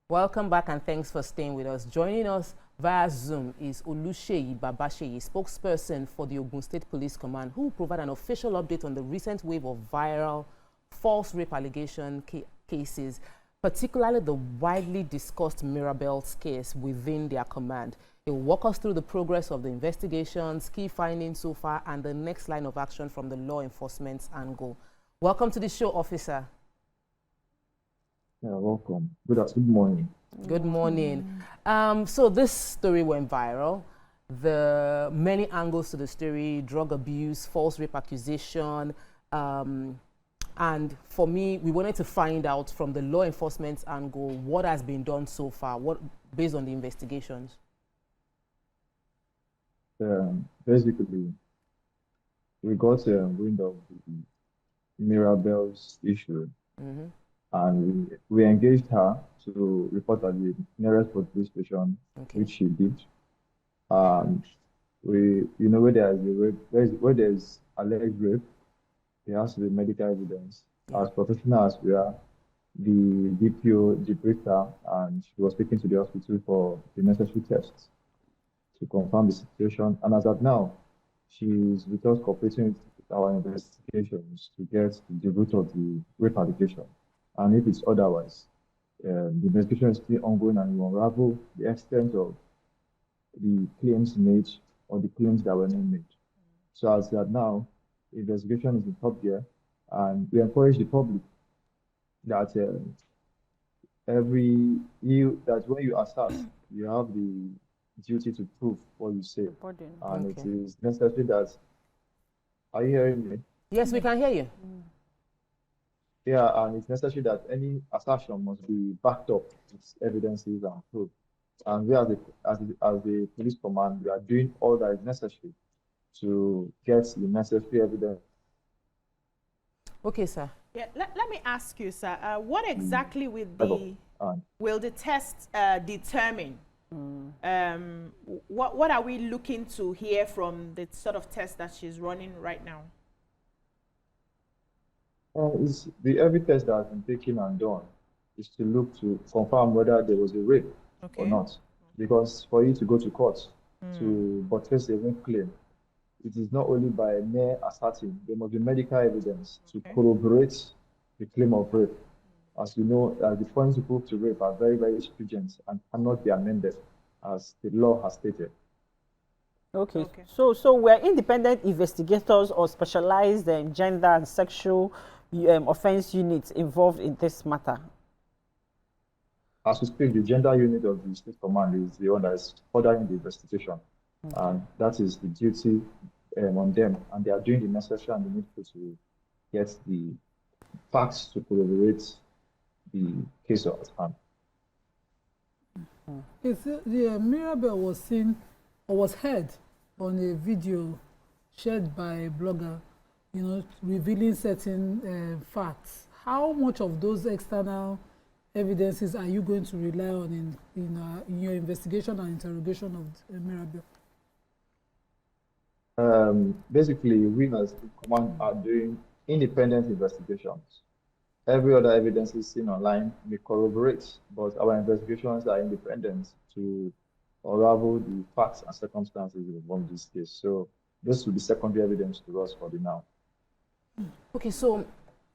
Welcome back and thanks for staying with us. Joining us via Zoom is Oluseyi Babasheyi, spokesperson for the Ogun State Police Command, who will provide an official update on the recent wave of viral false rape allegation cases, particularly the widely discussed Mirabel's case within their command. He will walk us through the progress of the investigations, key findings so far, and the next line of action from the law enforcement's angle. Welcome to the show, officer. Yeah, welcome. Good morning. Good morning. So this story went viral. The many angles to the story: drug abuse, false rape accusation, and for me, we wanted to find out from the law enforcement's angle what has been done so far, based on the investigations. Basically, we got wind of the Mirabel's issue, and we engaged her to report at the nearest police station, which she did. Where there's a rape, where there's alleged rape, there has to be medical evidence. As professional as we are, the DPO debriefed her, and she was taken to the hospital for the necessary tests to confirm the situation. And as of now, she's with us cooperating with our investigations to get the root of the rape allegation. And if it's otherwise, the investigation is still ongoing and will unravel the extent of the claims made or the claims that were not made. So as that now, the investigation is in top gear, and we encourage the public that that when you assert, you have the duty to prove what you say. And it is necessary that, are you hearing me? Yes, we can hear you. Yeah, and it's necessary that any assertion must be backed up with evidences and proof. And we as the police command, we are doing all that is necessary to get the necessary evidence. Okay, sir. Yeah, let me ask you, sir, what exactly will the test determine? What are we looking to hear from the sort of test that she's running right now? Is the every test that has been taken and done is to look to confirm whether there was a rape or not. Because for you to go to court to buttress a rape claim, it is not only by mere asserting, there must be medical evidence to corroborate the claim of rape. As you know, the points to prove to rape are very, very stringent and cannot be amended, as the law has stated. Okay. So we're independent investigators or specialized gender and sexual offense units involved in this matter? As we speak, the gender unit of the state command is the one that is furthering the investigation. And that is the duty on them. And they are doing the necessary and the needful to get the facts to corroborate the case at hand. The Mirabel was seen or was heard on a video shared by a blogger, revealing certain facts. How much of those external evidences are you going to rely on in your investigation and interrogation of Mirabel? Basically, we as the command are doing independent investigations. Every other evidence is seen online may corroborate, but our investigations are independent to unravel the facts and circumstances involved in this case. So this will be secondary evidence to us for the now. Okay, so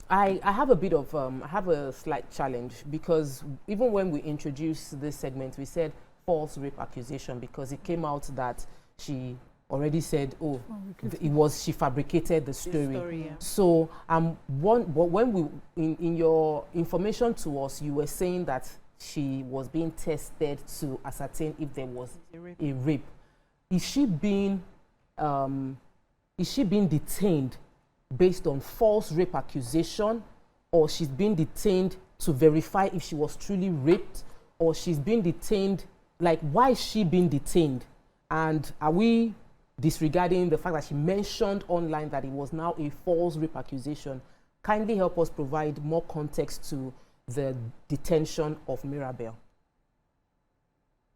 I have a bit of I have a slight challenge, because even when we introduced this segment, we said false rape accusation because it came out that she already said, she fabricated the story. So when we in your information to us, you were saying that she was being tested to ascertain if there was a rape. Is she being detained based on false rape accusation, or she's being detained to verify if she was truly raped, or she's being detained, like, why is she being detained? And are we disregarding the fact that she mentioned online that it was now a false rape accusation? Kindly help us provide more context to the detention of Mirabel.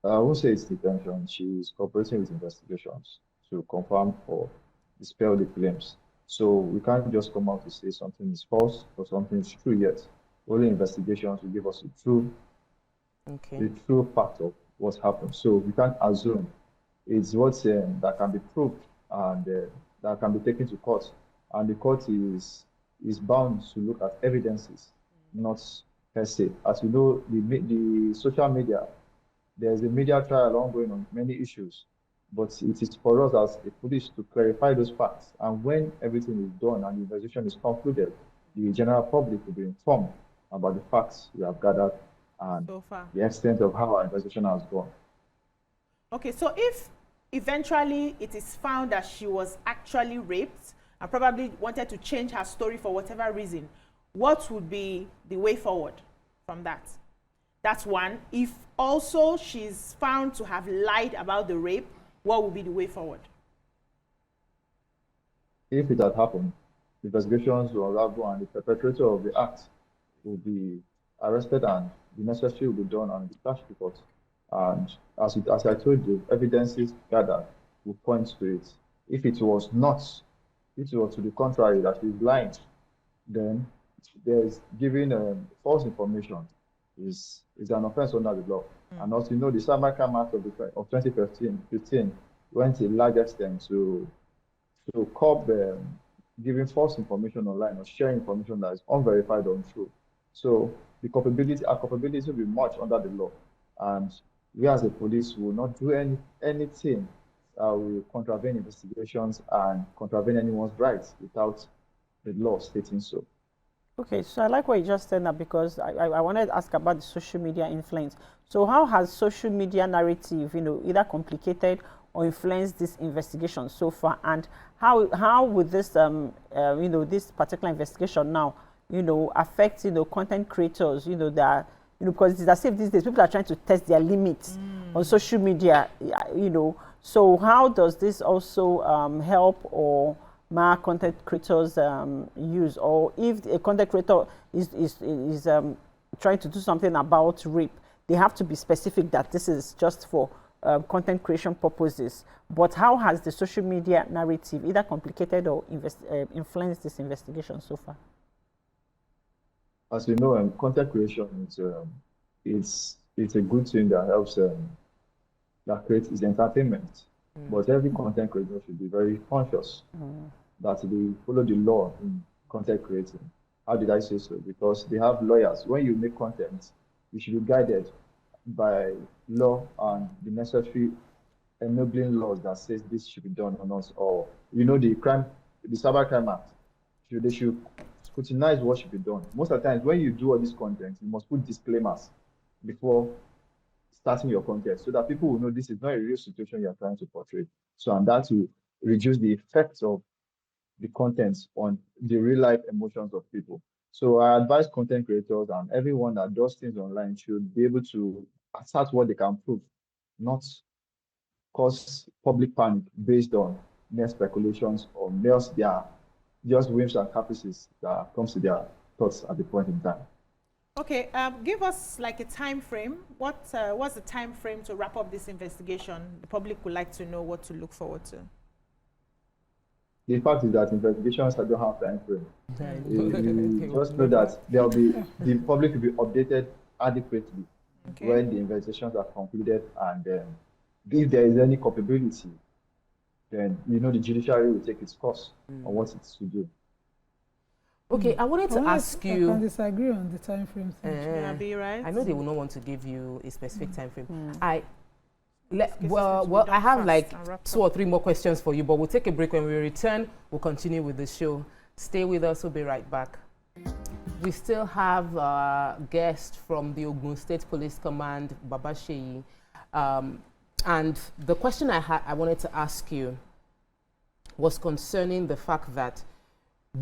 I won't say it's detention. She's cooperating with investigations to confirm or dispel the claims. So we can't just come out to say something is false or something is true yet. Only investigations will give us the true the true fact of what's happened. So we can't assume it's what that can be proved and that can be taken to court. And the court is bound to look at evidences, not per se. As you know, the social media, there's a media trial ongoing on many issues, but it is for us as a police to clarify those facts. And when everything is done and the investigation is concluded, the general public will be informed about the facts we have gathered and the extent of how our investigation has gone. Okay, so if eventually it is found that she was actually raped and probably wanted to change her story for whatever reason, what would be the way forward from that? That's one. If also she's found to have lied about the rape, what would be the way forward? If it had happened, investigations will unravel and the perpetrator of the act will be arrested and the necessary will be done and the charge report. And as I told you, evidences gathered will point to it. If it was not, if it was to the contrary, that she's lying, then there's giving false information is an offense under the law. And also, you know, the Cybercrime Act of 2015 went a large extent to curb giving false information online or sharing information that is unverified or untrue. So our culpability will be much under the law. And we as a police will not do anything that will contravene investigations and contravene anyone's rights without the law stating so. Okay, so I like what you just said now, because I wanted to ask about the social media influence. So how has social media narrative, you know, either complicated or influenced this investigation so far? And how would this, you know, this particular investigation now, you know, affect, you know, content creators, you know, that, you know, because it's as if these days people are trying to test their limits on social media, you know. So how does this also help or mar content creators use? Or if a content creator is trying to do something about rape, they have to be specific that this is just for content creation purposes. But how has the social media narrative either complicated or influenced this investigation so far? As you know, content creation is a good thing that helps that creates entertainment. But every content creator should be very conscious that they follow the law in content creating. How did I say so? Because they have lawyers. When you make content, you should be guided by law and the necessary enabling laws that says this should be done or not. Or, you know, the Cybercrime Act, they should scrutinize what should be done. Most of the times when you do all this content, you must put disclaimers before starting your content so that people will know this is not a real situation you're trying to portray. So, and that will reduce the effects of the contents on the real life emotions of people. So I advise content creators and everyone that does things online should be able to assert what they can prove, not cause public panic based on mere speculations or just whims and caprices that comes to their thoughts at the point in time. Okay, give us like a time frame. What's the time frame to wrap up this investigation? The public would like to know what to look forward to. The fact is that investigations don't have time frame. Just know that the public will be updated adequately when the investigations are concluded, and if there is any culpability, then you know the judiciary will take its course on what it's to do. Okay, I wanted to ask you. I can disagree on the time frame thing. Right? I know they will not want to give you a specific time frame. I have like 2 or 3 more questions for you, but we'll take a break. When we return, we'll continue with the show. Stay with us. We'll be right back. We still have a guest from the Ogun State Police Command, Baba Sheyi. And the question I wanted to ask you was concerning the fact that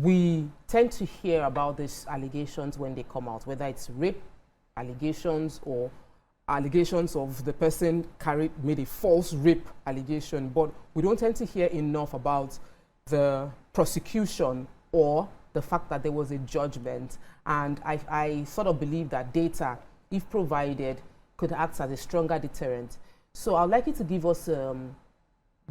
we tend to hear about these allegations when they come out, whether it's rape allegations or allegations of the person made a false rape allegation, but we don't tend to hear enough about the prosecution or the fact that there was a judgment. And I sort of believe that data, if provided, could act as a stronger deterrent. So I'd like you to give us,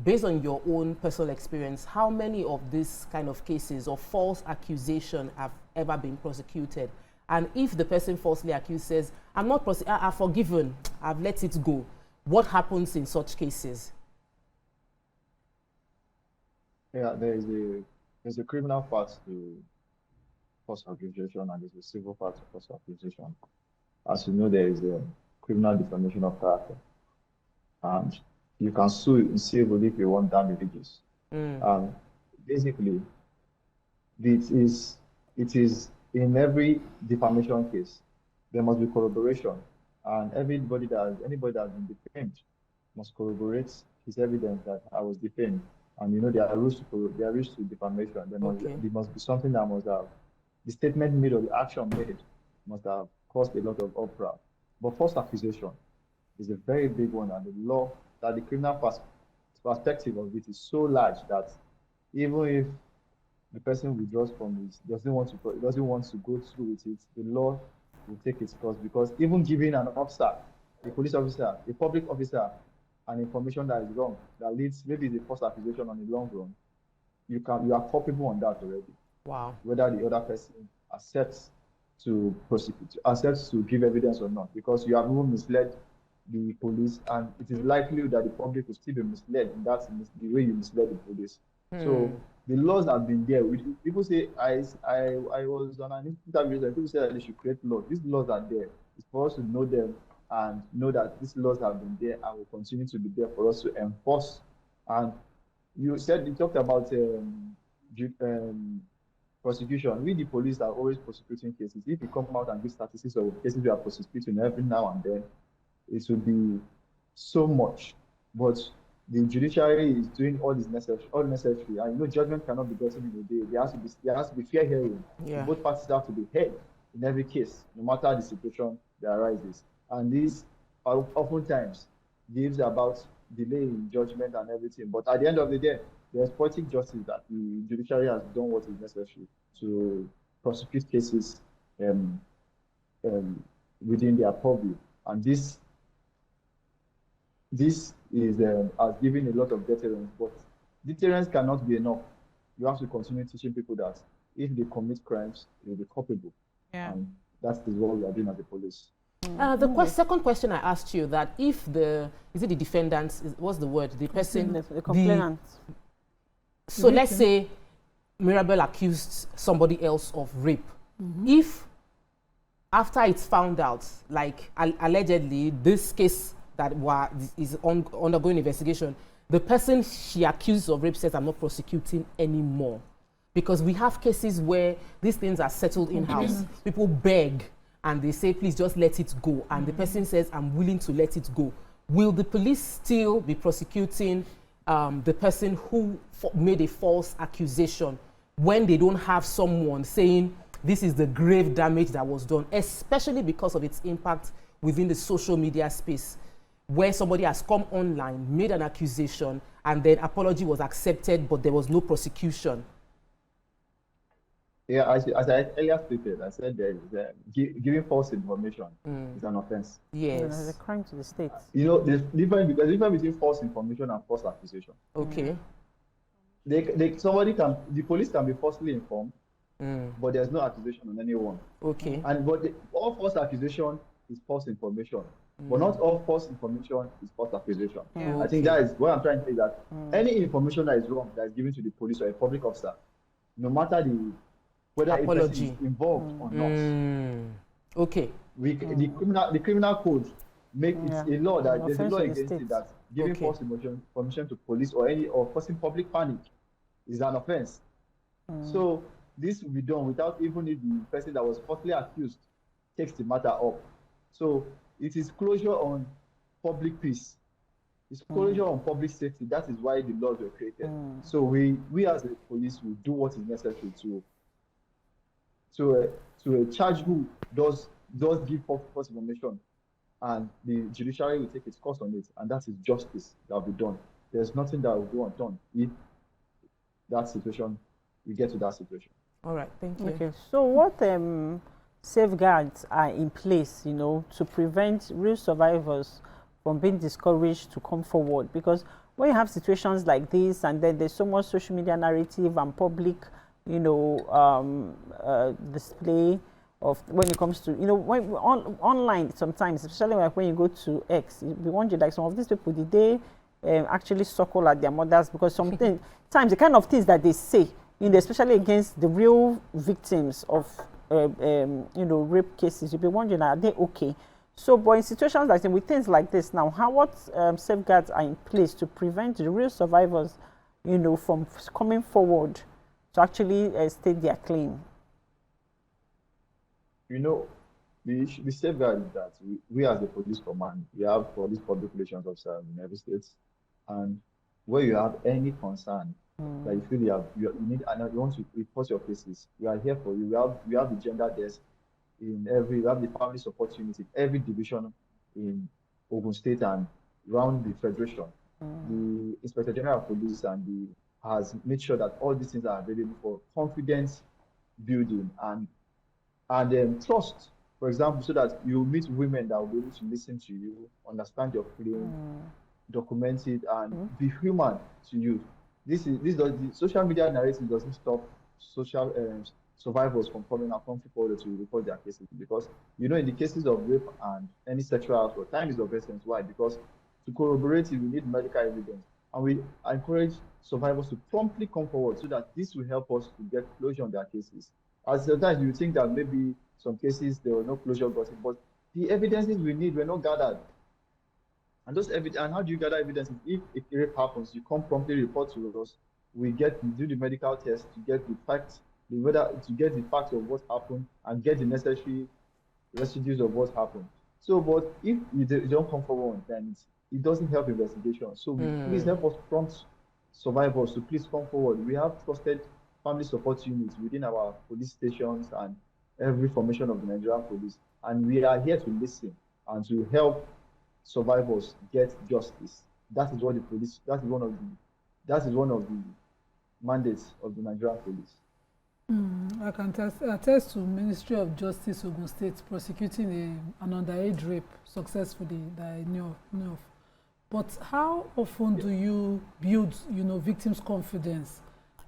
based on your own personal experience, how many of these kind of cases of false accusation have ever been prosecuted? And if the person falsely accused says, I'm not I've forgiven, I've let it go, what happens in such cases? Yeah, there's a criminal part to false accusation and there's a civil part to false accusation. As you know, there is a criminal defamation of character. And you can sue in civil if you want damages. Basically, it is in every defamation case, there must be corroboration. And anybody that has been defamed must corroborate his evidence that I was defamed. And you know, there are rules to defamation. There must be something that must have, the statement made or the action made must have caused a lot of uproar. But false accusation is a very big one, and the law, that the criminal perspective of it is so large that even if the person withdraws from it, doesn't want to go through with it, the law will take its course, because even giving an officer, a police officer, a public officer, an information that is wrong, that leads, maybe the false accusation on the long run, you are culpable on that already. Wow. Whether the other person accepts to prosecute, accepts to give evidence or not, because you have even misled the police, and it is likely that the public will still be misled in that the way you misled the police. So the laws have been there. People say I was on an interview and people say that they should create laws. These laws are there. It's for us to know them and know that these laws have been there and will continue to be there for us to enforce. And you talked about prosecution. We, the police, are always prosecuting cases. If you come out and give statistics of cases we are prosecuting every now and then, it will be so much. But the judiciary is doing all necessary, and you know, judgment cannot be gotten in a day. There has to be fair hearing. Yeah. Both parties have to be heard in every case, no matter the situation that arises. And these are oftentimes gives about delay in judgment and everything. But at the end of the day, there's poetic justice that the judiciary has done what is necessary to prosecute cases within their purview. And this is has given a lot of deterrence, but deterrence cannot be enough. You have to continue teaching people that if they commit crimes, they'll be culpable. Yeah. And that is what we are doing as the police. Second question I asked you, that if the defendant, what's the word? The person, the complainant. So let's say Mirabel accused somebody else of rape. If after it's found out, like allegedly, this case that is undergoing investigation, the person she accused of rape says, I'm not prosecuting anymore. Because we have cases where these things are settled in-house. People beg and they say, please just let it go. And the person says, I'm willing to let it go. Will the police still be prosecuting the person who made a false accusation when they don't have someone saying, this is the grave damage that was done, especially because of its impact within the social media space, where somebody has come online, made an accusation, and then apology was accepted, but there was no prosecution? Yeah, as I earlier stated, I said giving false information is an offense. Yes. It's a crime to the state. You know, there's difference between false information and false accusation. Okay. The police can be falsely informed, but there's no accusation on anyone. Okay. And all false accusation is false information, but not all false information is false accusation. Yeah. I think that is what I'm trying to say, that any information that is wrong that is given to the police or a public officer, no matter whether a person is involved or not. Okay. The criminal code makes it a law that there's a law against it, that giving false information to police or causing public panic is an offense. So this will be done without even if the person that was falsely accused takes the matter up. So it is closure on public peace. It's closure on public safety. That is why the laws were created. So we as the police will do what is necessary to a charge who does give false information, and the judiciary will take its course on it, and that is justice that will be done. There's nothing that will go undone if we get to that situation. All right, thank you. Okay, so what safeguards are in place, to prevent real survivors from being discouraged to come forward? Because when you have situations like this, and then there's so much social media narrative and public, display of when it comes to, you know, when online sometimes, especially like when you go to X, we wonder like some of these people, did they actually suckle at their mothers? Because sometimes the kind of things that they say, you know, especially against the real victims of you know, rape cases, you'll be wondering, are they okay? So, but in situations like with things like this now, what safeguards are in place to prevent the real survivors, you know, from coming forward to actually state their claim? You know, the safeguard is that we as the police command, we have police public relations officers in every state, and where you have any concern that you feel you need and you want to report your cases, we are here for you. We have the gender desk in every, we have the family support unit in every division in Ogun State and around the federation. The Inspector General of Police has made sure that all these things are available for confidence building and trust, for example, so that you meet women that will be able to listen to you, understand your claim, document it, and be human to you. The social media narrative doesn't stop social survivors from coming forward to report their cases, because you know, in the cases of rape and any sexual assault, time is of essence. Why? Because to corroborate it, we need medical evidence, and we encourage survivors to promptly come forward so that this will help us to get closure on their cases. As sometimes you think that maybe some cases there was no closure gotten, but the evidences we need were not gathered. And how do you gather evidence? If a rape happens, you come promptly report to us. We do the medical test to get the facts, to get the facts of what happened and get the necessary residues of what happened. So, but if you don't come forward, then it doesn't help investigation. So please help us prompt survivors to please come forward. We have trusted family support units within our police stations and every formation of the Nigerian police, and we are here to listen and to help survivors get justice. That is what the police. That is one of the mandates of the Nigerian police. I can attest to Ministry of Justice Ogun State prosecuting an underage rape successfully that I know of. But how often do you build, you know, victims' confidence?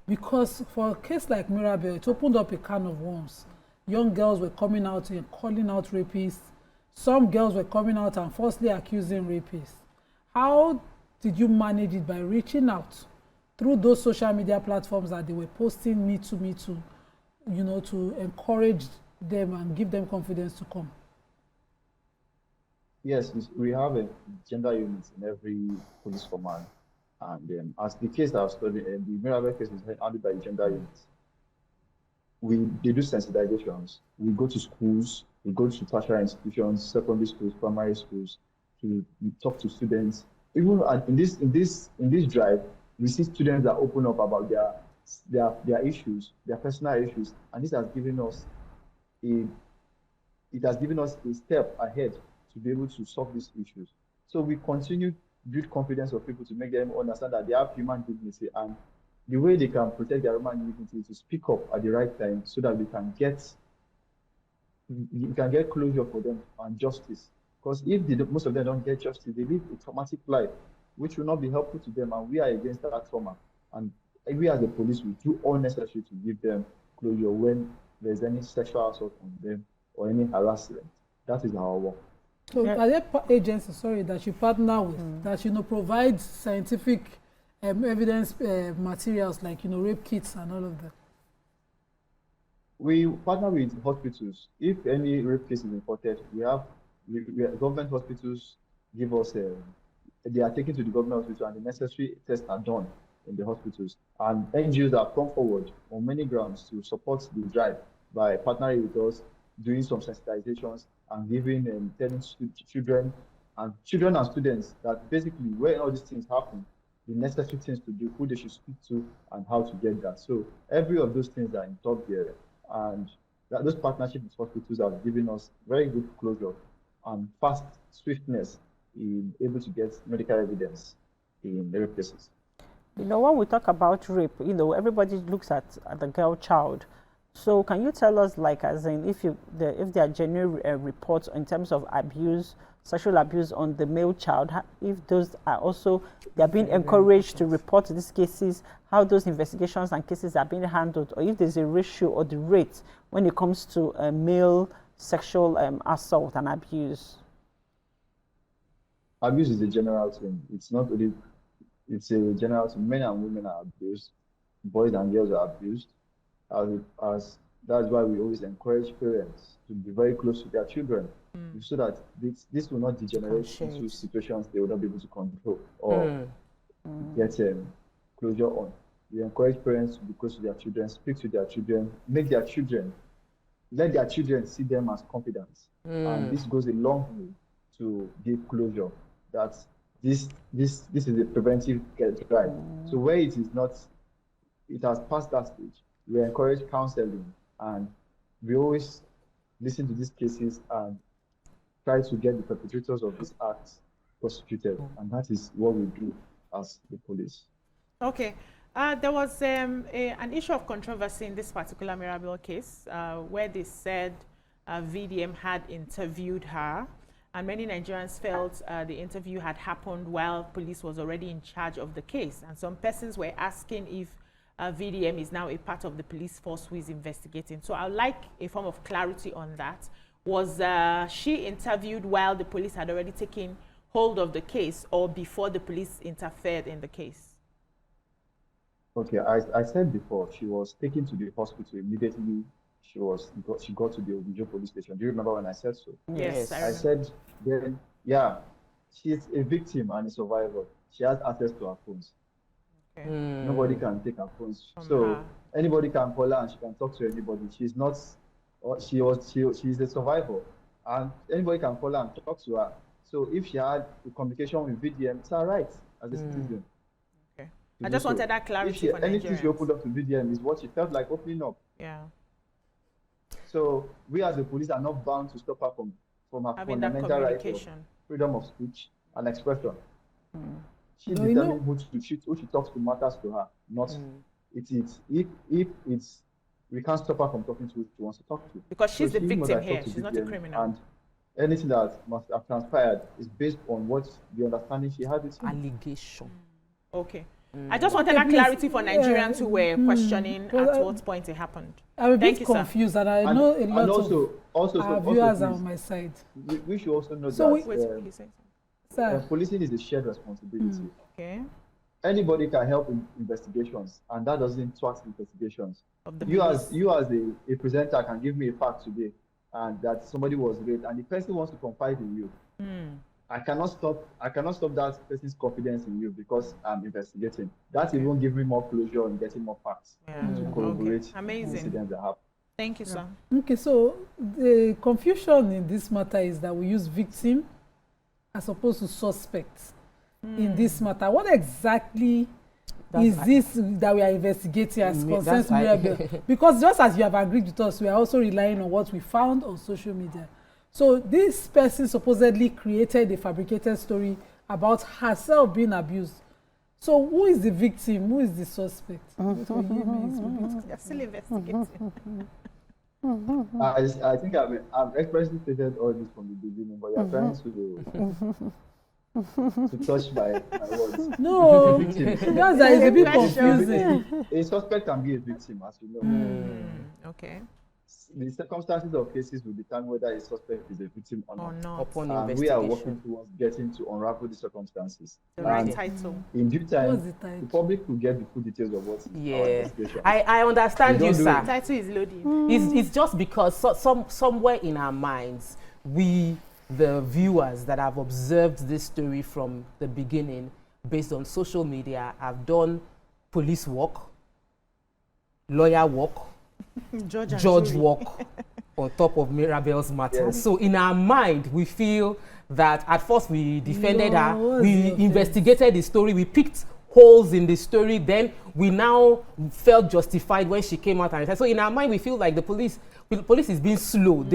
Because for a case like Mirabel, it opened up a can of worms. Young girls were coming out and calling out rapists. Some girls were coming out and falsely accusing rapists. How did you manage it? By reaching out through those social media platforms that they were posting me too, you know, to encourage them and give them confidence to come? Yes, we have a gender unit in every police command. And as the case that I was studying, the Mirabel case is handled by the gender unit. They do sensitizations. We go to schools, we go to tertiary institutions, secondary schools, primary schools, to talk to students. Even in this drive, we see students that open up about their issues, their personal issues, and this has given us a step ahead to be able to solve these issues. So we continue to build confidence of people to make them understand that they have human dignity, and the way they can protect their human dignity is to speak up at the right time so that we can get closure for them and justice. Because if most of them don't get justice, they live a traumatic life, which will not be helpful to them, and we are against that trauma. And we as the police will do all necessary to give them closure when there's any sexual assault on them or any harassment. That is our work. So are there agencies, that you partner with, that, you know, provide scientific evidence materials like, you know, rape kits and all of that? We partner with hospitals. If any rape case is reported, government hospitals give us, they are taken to the government hospital and the necessary tests are done in the hospitals. And NGOs have come forward on many grounds to support the drive by partnering with us, doing some sensitizations and telling children and students that basically when all these things happen, the necessary things to do, who they should speak to, and how to get that. So every of those things are in top gear, and those partnerships with hospitals have given us very good closure and fast swiftness in able to get medical evidence in rape cases. You know, when we talk about rape, you know, everybody looks at the girl child. So can you tell us, like, as in, if there are genuine reports in terms of abuse, sexual abuse on the male child, if those are also, they are being encouraged to report these cases, how those investigations and cases are being handled, or if there's a ratio or the rate when it comes to male sexual assault and abuse. Abuse is a general thing. It's not really, it's a general thing. Men and women are abused. Boys and girls are abused. As that's why we always encourage parents to be very close to their children, so that this will not degenerate into situations they will not be able to control or get closure on. We encourage parents to be close to their children, speak to their children, let their children see them as confident. And this goes a long way to give closure that this is a preventive drive. So where it is not, it has passed that stage, we encourage counseling, and we always listen to these cases and try to get the perpetrators of these acts prosecuted, and that is what we do as the police. Okay. There was an issue of controversy in this particular Mirabel case where they said VDM had interviewed her, and many Nigerians felt the interview had happened while police was already in charge of the case. And some persons were asking if VDM is now a part of the police force who is investigating. So I would like a form of clarity on that. Was she interviewed while the police had already taken hold of the case, or before the police interfered in the case? Okay, I said before, she was taken to the hospital immediately. She got to the Ovijo police station. Do you remember when I said so? Yes, I said then, yeah, she's a victim and a survivor. She has access to her phones. Okay. Nobody can take her phones. From So her. anybody can call her and she can talk to anybody. She's not, she's a survivor, and anybody can call her and talk to her. So if she had a communication with VDM, it's her right as a citizen. Okay. I just wanted that clarity for anything she Nigerians. opened up to VDM is what she felt like opening up. Yeah. So we as the police are not bound to stop her from her Having that fundamental right of communication. freedom of speech and expression. She No, you determines who she talks to matters to her, not it is. If it's, we can't stop her from talking to who she wants to talk to. Because she's the she must victim have here. talked to She's not a VDM, criminal. And anything that must have transpired is based on what the understanding she had with him. Allegation. Okay. I just wanted that clarity for Nigerians who were questioning at what point it happened. I'm a Thank bit you, confused, and I know a lot of also our viewers are please, on my side. we should also know So that Wait, he said Sir, policing is a shared responsibility. okay. Anybody can help in investigations, and that doesn't thwart investigations. Of the You police. as a presenter can give me a fact today, and that somebody was raped, and the person wants to confide in you. I cannot stop that person's confidence in you because I'm investigating. That will even give me more closure and getting more facts Yeah. to corroborate Okay. Amazing. incidents that happen. Thank you, sir. okay, so the confusion in this matter is that we use victim as opposed to suspect in this matter. What exactly is this that we are investigating as concerns Mirabel? Because just as you have agreed with us, we are also relying on what we found on social media. So this person supposedly created a fabricated story about herself being abused. So who is the victim? Who is the suspect? You're still investigating. I think I've expressly stated all this from the beginning, but you're trying to touch my words. No, Victim. because that is a bit confusing. A suspect can be a victim, as you know. Okay. The circumstances of cases will determine whether a suspect is a victim or Or not. not. Upon And we are working investigation. towards getting to unravel the circumstances. The right And title. in due What's time, the title? the public will get the full details of what is our Yeah, investigation. I understand We you, don't do sir. it. Title is loading. It's just because somewhere in our minds, we, the viewers that have observed this story from the beginning, based on social media, have done police work, lawyer work, Judge and judge jury. work on top of Mirabel's matter. Yes. So in our mind, we feel that at first we defended No, her, what's we the offense? investigated the story, we picked holes in the story, then we now felt justified when she came out and said. So in our mind, we feel like the police is being slow.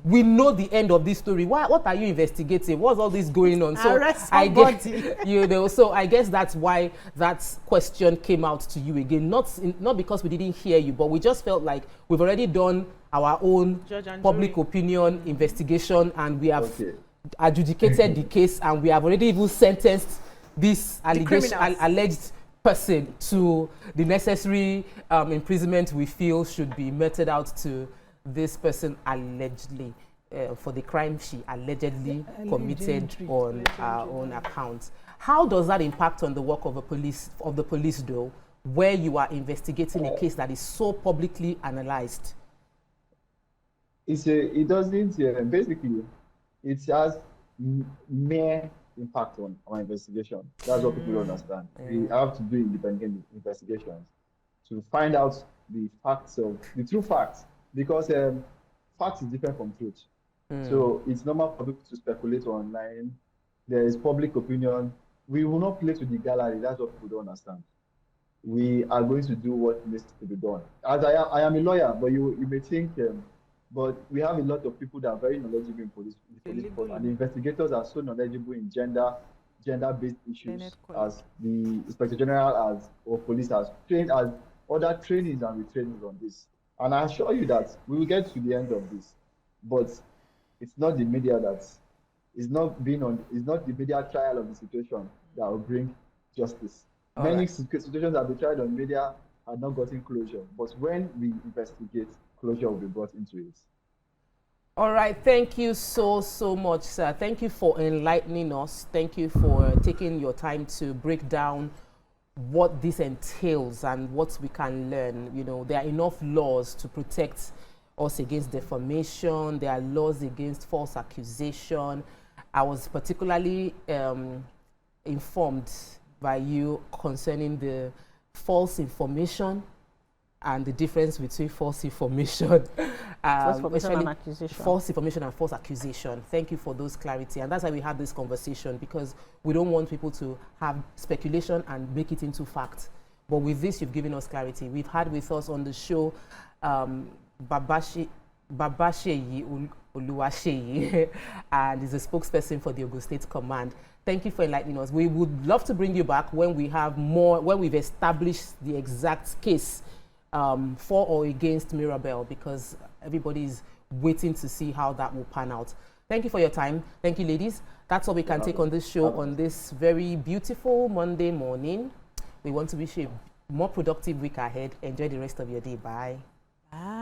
We know the end of this story. What are you investigating? What's all this going on? So Arrest I guess, somebody. so I guess that's why that question came out to you again. Not because we didn't hear you, but we just felt like we've already done our own Judge and public jury. opinion investigation, and we have Okay. adjudicated the case and we have already even sentenced this alleged person to the necessary imprisonment we feel should be meted out to this person allegedly for the crime she allegedly committed on her own account. How does that impact on the work of the police though, where you are investigating a case that is so publicly analyzed? It doesn't, basically, it has mere impact on our investigation. That's what people don't understand. We have to do independent investigations to find out the true facts, because facts is different from truth. So it's normal for people to speculate online. There is public opinion. We will not play to the gallery. That's what people don't understand. We are going to do what needs to be done. As I am a lawyer, but you may think, but we have a lot of people that are very knowledgeable in police force, and the investigators are so knowledgeable in gender-based issues, as the Inspector General or police has trained as other trainings and retrainings on this. And I assure you that we will get to the end of this, but it's not the media it's not the media trial of the situation that will bring justice. Many situations that be tried on media are not gotten closure, but when we investigate, closure will be brought into it. All right, thank you so much, sir. Thank you for enlightening us. Thank you for taking your time to break down what this entails and what we can learn. You know, there are enough laws to protect us against defamation. There are laws against false accusation. I was particularly informed by you concerning the false information and the difference between false information, false information and accusation. False information and false accusation. Thank you for those clarity. And that's why we have this conversation, because we don't want people to have speculation and make it into fact. But with this, you've given us clarity. We've had with us on the show Babasheyi Oluwaseyi, and is a spokesperson for the Ogun State Command. Thank you for enlightening us. We would love to bring you back when we have more, when we've established the exact case for or against Mirabel, because everybody's waiting to see how that will pan out. Thank you for your time. Thank you, ladies. That's all we can take on this show on this very beautiful Monday morning. We want to wish you a more productive week ahead. Enjoy the rest of your day. Bye. Bye.